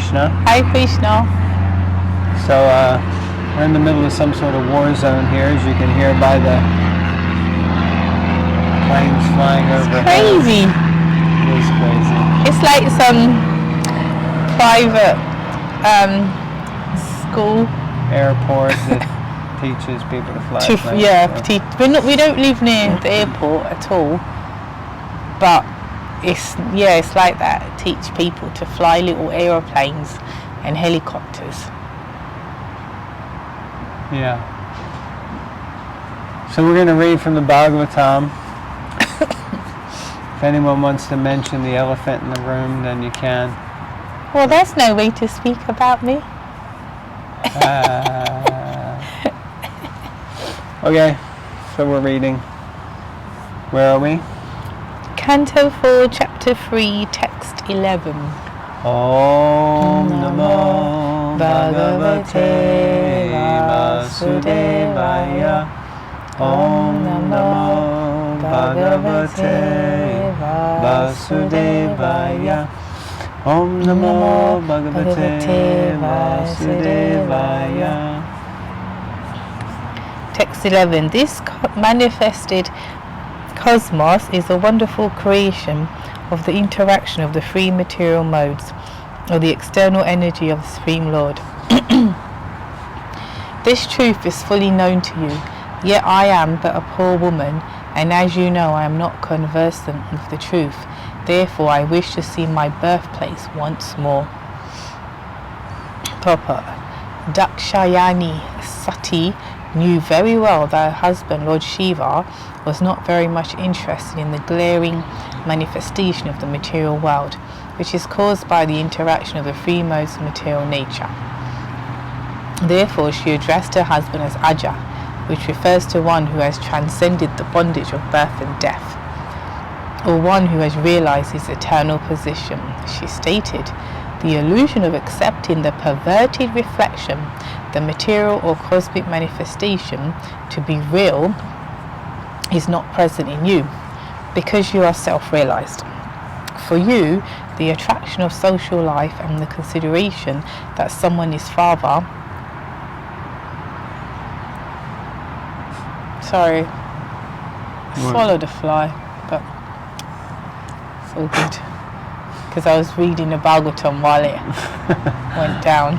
Krishna. Hare Krishna. So we're in the middle of some sort of war zone here, as you can hear by the planes flying over. Crazy. It is crazy. It's like some private school. Airport that teaches people to fly planes. Yeah, we don't live near the airport at all. But it's like that. Teach people to fly little aeroplanes and helicopters. Yeah. So we're going to read from the Bhagavatam. If anyone wants to mention the elephant in the room, then you can. Well, there's no way to speak about me. Okay, so we're reading. Where are we? Canto 4, Chapter 3, Text 11. Om Namo Bhagavate Vasudevaya. Om Namo Bhagavate Vasudevaya. Om Namo Bhagavate Vasudevaya. Text 11. This manifested cosmos is a wonderful creation of the interaction of the three material modes, or the external energy of the Supreme Lord. This truth is fully known to you, yet I am but a poor woman, and as you know I am not conversant with the truth. Therefore I wish to see my birthplace once more. Purport. Dakshayani Sati knew very well that her husband, Lord Shiva, was not very much interested in the glaring manifestation of the material world, which is caused by the interaction of the three modes of material nature. Therefore she addressed her husband as Aja, which refers to one who has transcended the bondage of birth and death, or one who has realized his eternal position. She stated, the illusion of accepting the perverted reflection, the material or cosmic manifestation, to be real is not present in you, because you are self-realized. For you, the attraction of social life and the consideration that someone is father. Sorry, swallowed a fly, but it's all good. Because I was reading the Bhagavatam while it went down.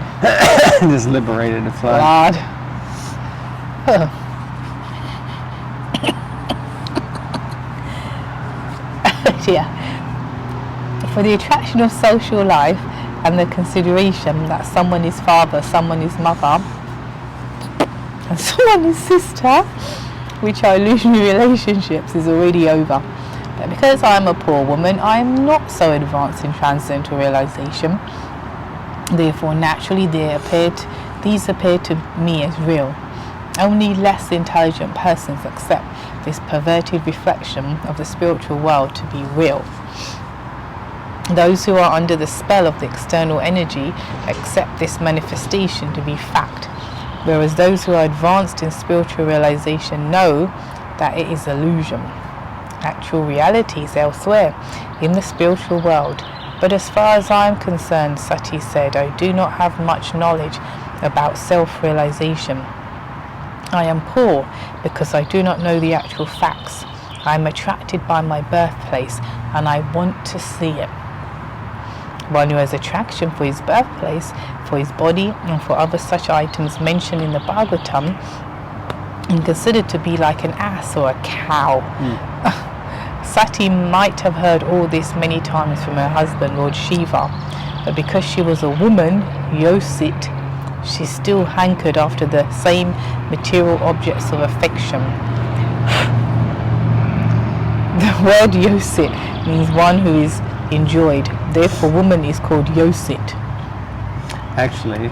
Just liberated a fly. Blood. Yeah. For the attraction of social life and the consideration that someone is father, someone is mother, and someone is sister, which are illusionary relationships, is already over. But because I am a poor woman, I am not so advanced in transcendental realization. Therefore, naturally, these appear to me as real. Only less intelligent persons accept this perverted reflection of the spiritual world to be real. Those who are under the spell of the external energy accept this manifestation to be fact, whereas those who are advanced in spiritual realization know that it is illusion. Actual reality is elsewhere, in the spiritual world. But as far as I am concerned, Sati said, I do not have much knowledge about self-realization. I am poor because I do not know the actual facts. I am attracted by my birthplace and I want to see it. One who has attraction for his birthplace, for his body, and for other such items mentioned in the Bhagavatam, and considered to be like an ass or a cow. Sati might have heard all this many times from her husband, Lord Shiva, but because she was a woman, Yosit, she still hankered after the same material objects of affection. The word Yosit means one who is enjoyed. Therefore, woman is called Yosit. Actually,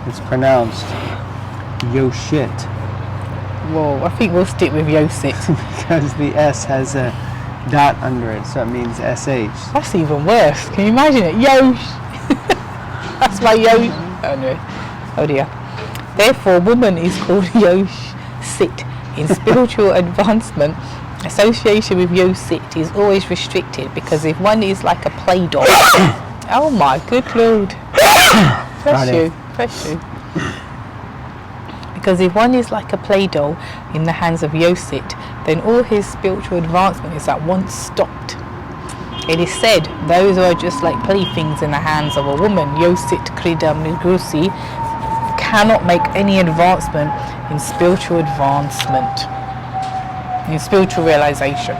it's pronounced Yoshit. Whoa, I think we'll stick with Yosit. Because the S has a dot under it, so it means SH. That's even worse. Can you imagine it? Yosh. That's my Yosh. Oh no. Oh dear. Therefore, woman is called Yoshit. In spiritual advancement, association with Yosit is always restricted, because if one is like a play doll, Oh my good Lord. Bless you. Bless you. Because if one is like a play doll in the hands of Yosit, then all his spiritual advancement is at once stopped. It is said, those who are just like playthings in the hands of a woman, Yosit Kridam Nigusi, cannot make any advancement in spiritual realization.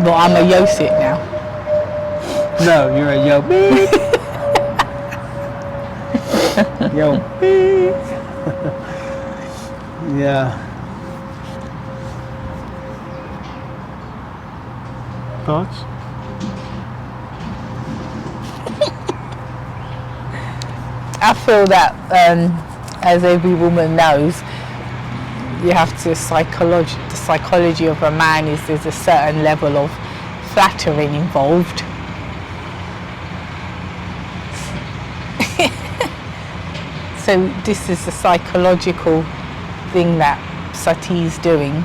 Well, I'm a Yosit now. No, you're a yo beep. Yo beep. Yeah. Thoughts? I feel that, as every woman knows, you have to the psychology of a man is there's a certain level of flattering involved. So this is the psychological thing that Sati's doing.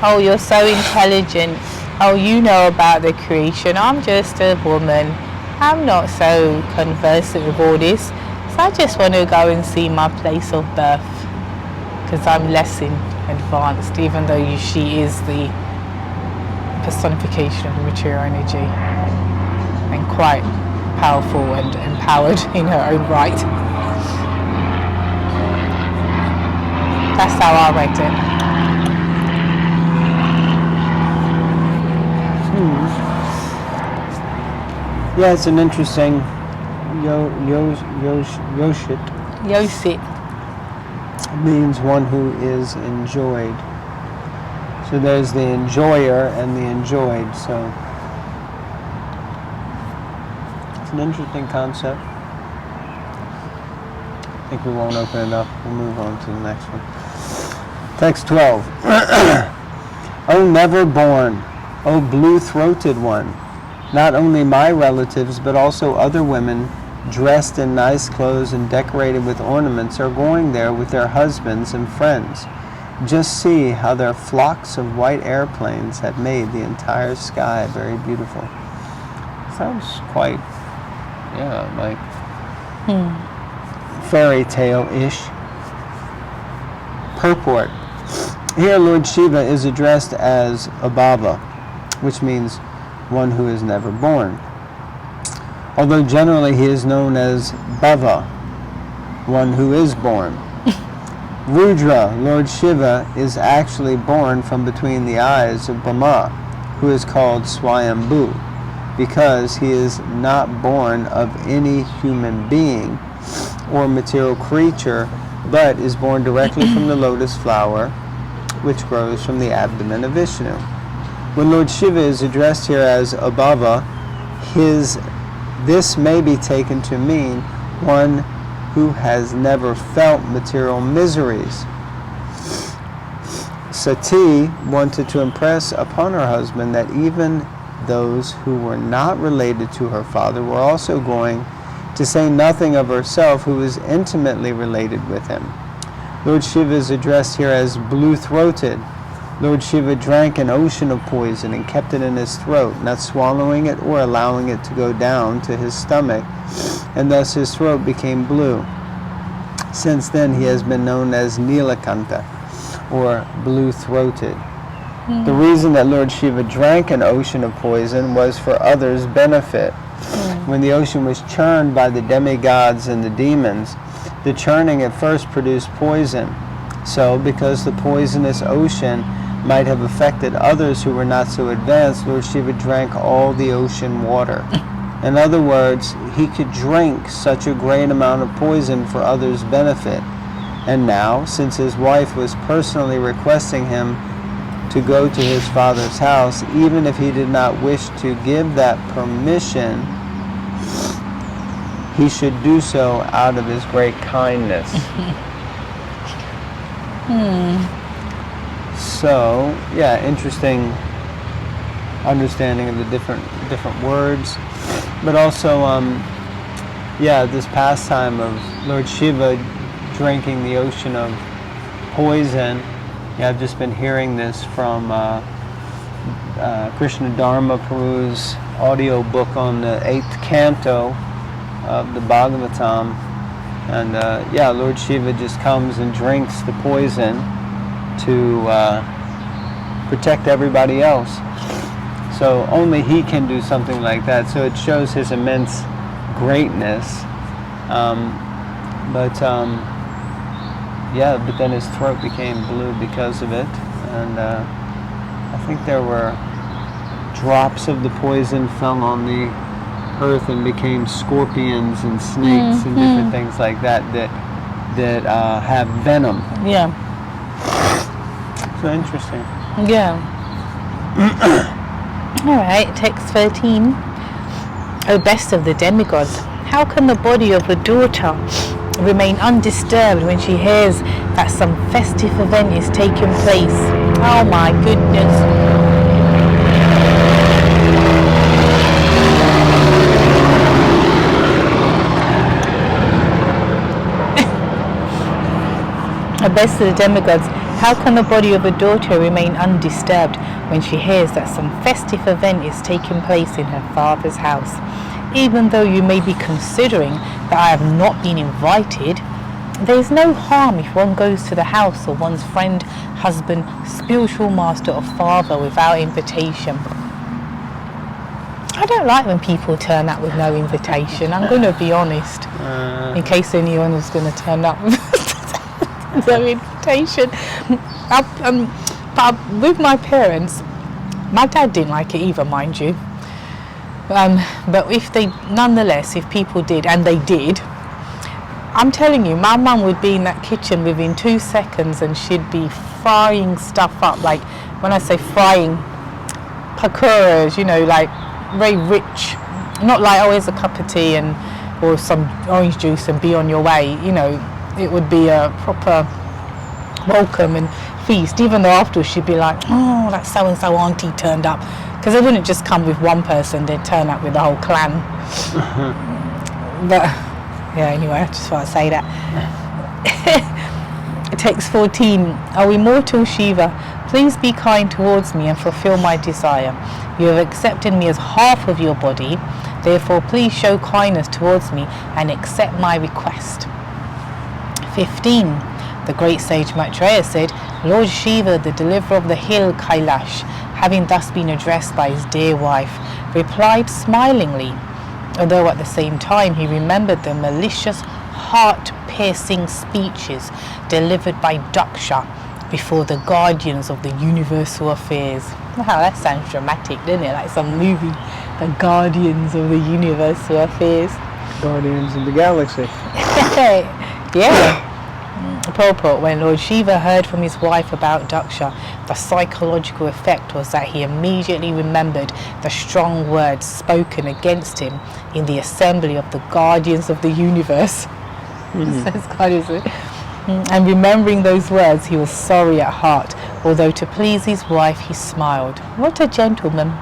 Oh, you're so intelligent. Oh, you know about the creation. I'm just a woman. I'm not so conversant with all this. So I just want to go and see my place of birth. Because I'm less advanced, even though she is the personification of mature energy. And quite powerful and empowered in her own right. That's how I read it. Yeah, it's an interesting Yosit means one who is enjoyed. So there's the enjoyer and the enjoyed. So it's an interesting concept. I think we won't open it up. We'll move on to the next one. Text 12. O never born, O blue-throated one, not only my relatives but also other women dressed in nice clothes and decorated with ornaments are going there with their husbands and friends. Just see how their flocks of white airplanes had made the entire sky very beautiful. Sounds quite, like fairy tale-ish. Purport. Here Lord Shiva is addressed as Abhava, which means one who is never born. Although generally he is known as Bhava, one who is born. Rudra, Lord Shiva, is actually born from between the eyes of Brahma, who is called Swayambhu, because he is not born of any human being or material creature, but is born directly from the lotus flower, which grows from the abdomen of Vishnu. When Lord Shiva is addressed here as Abhava, this may be taken to mean one who has never felt material miseries. Sati wanted to impress upon her husband that even those who were not related to her father were also going, to say nothing of herself, who is intimately related with him. Lord Shiva is addressed here as blue-throated. Lord Shiva drank an ocean of poison and kept it in his throat, not swallowing it or allowing it to go down to his stomach, and thus his throat became blue. Since then he has been known as Nilakanta, or blue-throated. The reason that Lord Shiva drank an ocean of poison was for others' benefit. When the ocean was churned by the demigods and the demons, the churning at first produced poison. So, because the poisonous ocean might have affected others who were not so advanced, Lord Shiva drank all the ocean water. In other words, he could drink such a great amount of poison for others' benefit. And now, since his wife was personally requesting him to go to his father's house, even if he did not wish to give that permission, he should do so out of his great kindness. So, interesting understanding of the different words, but also, this pastime of Lord Shiva drinking the ocean of poison. I've just been hearing this from Krishna Dharma Peru's audio book on the 8th canto of the Bhagavatam, and Lord Shiva just comes and drinks the poison to protect everybody else. So only he can do something like that. So it shows his immense greatness. But then his throat became blue because of it, and I think there were drops of the poison fell on the earth and became scorpions and snakes and different things like that have venom. Yeah. So interesting. Yeah. All right, text 13. O best of the demigods, how can the body of a daughter remain undisturbed when she hears that some festive event is taking place? Oh my goodness. O best of the demigods, how can the body of a daughter remain undisturbed when she hears that some festive event is taking place in her father's house? Even though you may be considering that I have not been invited, there is no harm if one goes to the house of one's friend, husband, spiritual master or father without invitation. I don't like when people turn up with no invitation. I'm going to be honest, in case anyone is going to turn up with no invitation. But with my parents, my dad didn't like it either, mind you. But if people did, and they did, I'm telling you, my mum would be in that kitchen within 2 seconds and she'd be frying stuff up. Like, when I say frying, pakoras, like very rich, not like, oh, here's a cup of tea or some orange juice and be on your way. It would be a proper welcome and feast, even though afterwards she'd be like, oh, that so-and-so auntie turned up. Because they wouldn't just come with one person, they'd turn up with the whole clan. But, anyway, I just thought I'd say that. Text 14. O immortal Shiva, please be kind towards me and fulfill my desire. You have accepted me as half of your body, therefore please show kindness towards me and accept my request. 15. The great sage Maitreya said, Lord Shiva, the deliverer of the hill Kailash, having thus been addressed by his dear wife, replied smilingly, although at the same time he remembered the malicious, heart-piercing speeches delivered by Daksha before the guardians of the universal affairs. Wow, that sounds dramatic, doesn't it? Like some movie, the guardians of the universal affairs. Guardians of the galaxy. Yeah. Purport, when Lord Shiva heard from his wife about Daksha, the psychological effect was that he immediately remembered the strong words spoken against him in the assembly of the guardians of the universe. And remembering those words, he was sorry at heart, although to please his wife he smiled. What a gentleman.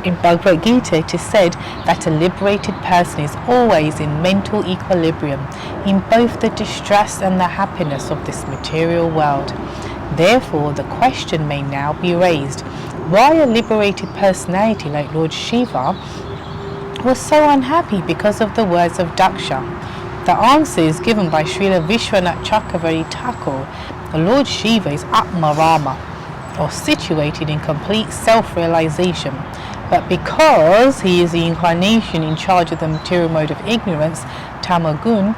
In Bhagavad Gita it is said that a liberated person is always in mental equilibrium in both the distress and the happiness of this material world. Therefore, the question may now be raised, why a liberated personality like Lord Shiva was so unhappy because of the words of Daksha? The answer is given by Srila Vishwanath Chakravarti Thakur. The Lord Shiva is Atmarama, or situated in complete self-realization. But because he is the incarnation in charge of the material mode of ignorance, Tamagun,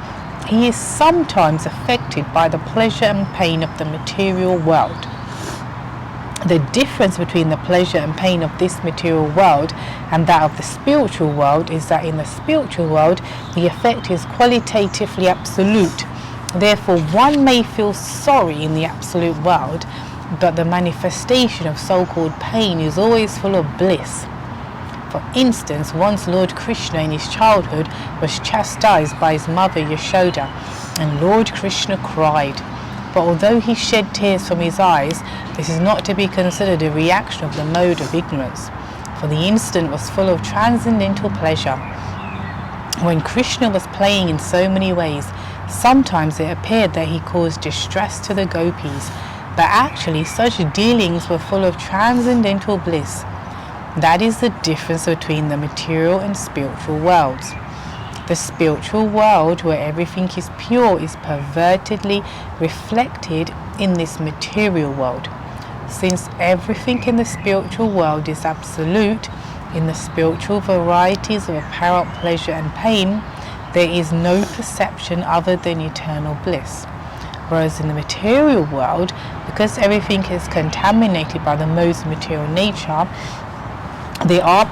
he is sometimes affected by the pleasure and pain of the material world. The difference between the pleasure and pain of this material world and that of the spiritual world is that in the spiritual world, the effect is qualitatively absolute. Therefore, one may feel sorry in the absolute world, but the manifestation of so-called pain is always full of bliss. For instance, once Lord Krishna in his childhood was chastised by his mother Yashoda, and Lord Krishna cried. But although he shed tears from his eyes, this is not to be considered a reaction of the mode of ignorance, for the instant was full of transcendental pleasure. When Krishna was playing in so many ways, sometimes it appeared that he caused distress to the gopis, but actually such dealings were full of transcendental bliss. That is the difference between the material and spiritual worlds. The spiritual world, where everything is pure, is pervertedly reflected in this material world. Since everything in the spiritual world is absolute, in the spiritual varieties of apparent pleasure and pain, there is no perception other than eternal bliss. Whereas in the material world, because everything is contaminated by the modes of material nature, there are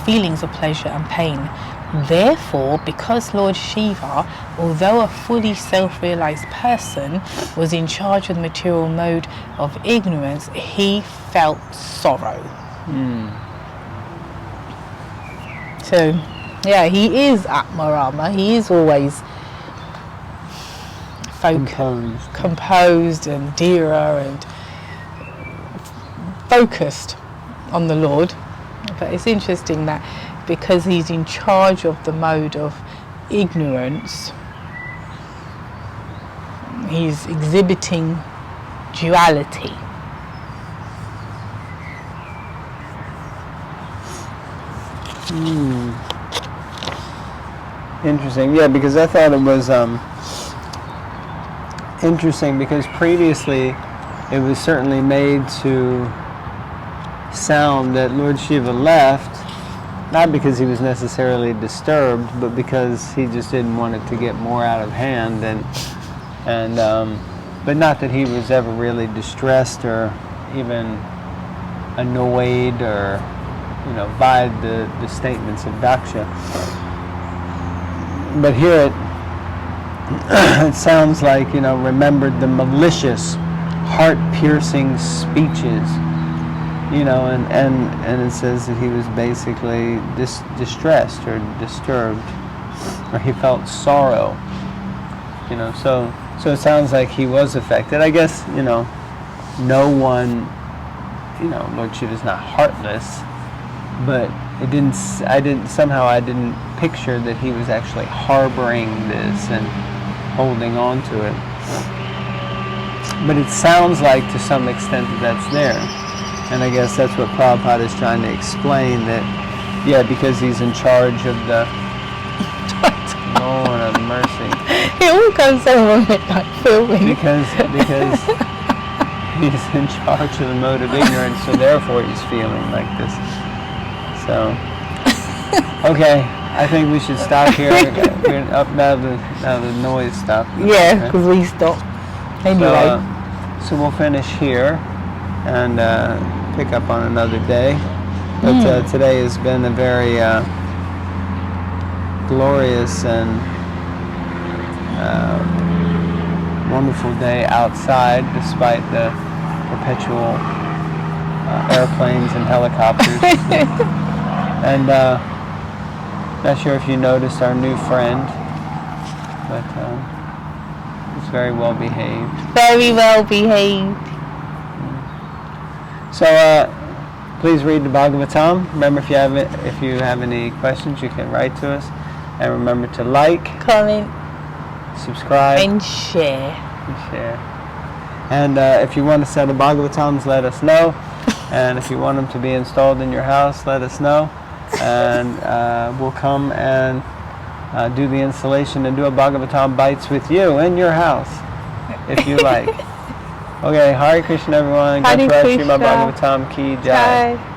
feelings of pleasure and pain. Therefore, because Lord Shiva, although a fully self-realized person, was in charge of the material mode of ignorance, he felt sorrow. So, yeah, he is Atmarama. He is always composed and dhira and focused on the Lord. But it's interesting that because he's in charge of the mode of ignorance, he's exhibiting duality. Interesting. Yeah, because I thought it was interesting because previously it was certainly made to sound that Lord Shiva left, not because he was necessarily disturbed, but because he just didn't want it to get more out of hand, but not that he was ever really distressed or even annoyed or by the statements of Daksha. But here it sounds like remembered the malicious, heart-piercing speeches. And it says that he was basically distressed or disturbed, or he felt sorrow. So it sounds like he was affected. I guess no one, Lord Shiva is not heartless, but I didn't picture that he was actually harboring this and holding on to it. But it sounds like to some extent that's there. And I guess that's what Prabhupada is trying to explain, that, because he's in charge of the... Lord have mercy. It all comes over with like filming. Because he's in charge of the mode of ignorance, so therefore he's feeling like this. So, okay, I think we should stop here. We're up now the noise stopped. Yeah, because we stopped. Anyway. So we'll finish here and pick up on another day. But today has been a very glorious and wonderful day outside, despite the perpetual airplanes and helicopters. And not sure if you noticed our new friend, but he's very well behaved. Very well behaved. So please read the Bhagavatam. Remember, if you have any questions, you can write to us. And remember to like, comment, subscribe, and share. And if you want a set of Bhagavatams, let us know. And if you want them to be installed in your house, let us know. And we'll come and do the installation and do a Bhagavatam Bites with you in your house, if you like. Okay, Hare Krishna everyone. Hare Krishna. Srimad Bhagavatam ki jai.